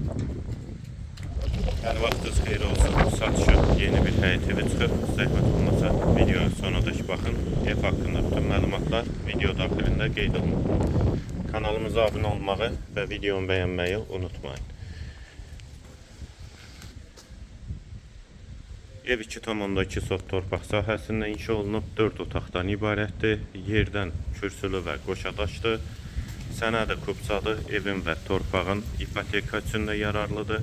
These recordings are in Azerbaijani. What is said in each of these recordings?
Hər vaxtınız xeyir olsun. Satışa yeni bir həyət evi çıxıb. Zəhmət olmasa videoya sonadakı baxın. Ev haqqında bütün məlumatlar video daxilində qeyd olunur. Kanalımıza abunə olmağı və videomu bəyənməyi unutmayın. Ev 2,2 sot torpaq sahəsində inşa olunub, 4 otaqdan ibarətdir. Yerdən kürsülü və qoşadaşdır. Sənədi kubsadır. Evin və torpağın ipoteka üçün də yararlıdır.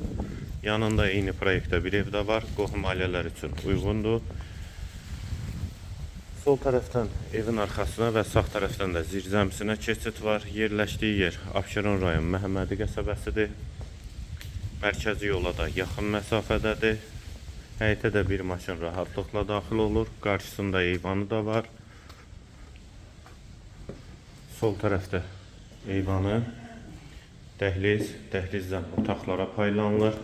Yanında eyni proyektdə bir ev də var. Qohum ailələr üçün uyğundur. Sol tərəfdən evin arxasına və sağ tərəfdən də zirzəmisinə keçid var. Yerləşdiyi yer Abşeron rayon Məhəmmədi qəsəbəsidir. Mərkəzi yola da yaxın məsafədədir. Həyətə də bir maşın rahatlıqla daxil olur. Qarşısında eyvanı da var. Sol tərəfdə eyvanı, dəhlizdən otaqlara paylanılır.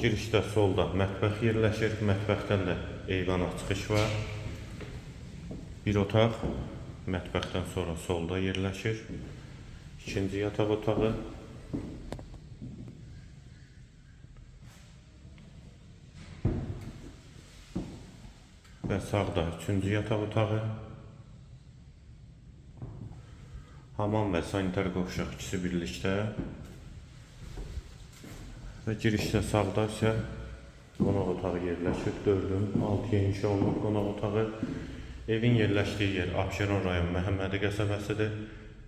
Girişdə solda mətbəx yerləşir. Mətbəxdən də eyvana çıxış var. Bir otaq mətbəxdən sonra solda yerləşir. İkinci yataq otağı. Və sağda üçüncü yataq otağı. Hamam və sanitar qovşaq ikisi birlikdə. Və girişdə sağda isə qonaq otağı yerləşir. 4-ün 6-ya inşa olunub qonaq otağı. Evin yerləşdiyi yer Abşeron rayon Məhəmmədi qəsəbəsidir.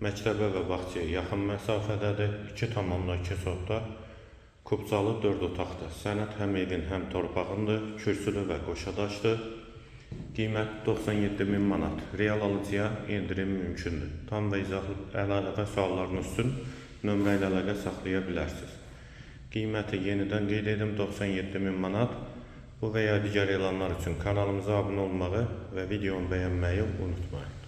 Məktəbə və bağçaya yaxın məsafədədir. 2,2 sotda kubsalı 4 otaqdır. Sənəd həm evin, həm torpağındır. Kürsülü və qoşadaşdır. Qiymət 97.000 manat. Real alıcıya endirim mümkündür. Tam və izahlı əlaqə suallarınız üçün nömrə ilə əlaqə saxlaya bilərsiniz. Qiyməti yenidən qeyd edim, 97.000 manat. Bu və ya digər elanlar üçün kanalımıza abunə olmağı və videomu bəyənməyi unutmayın.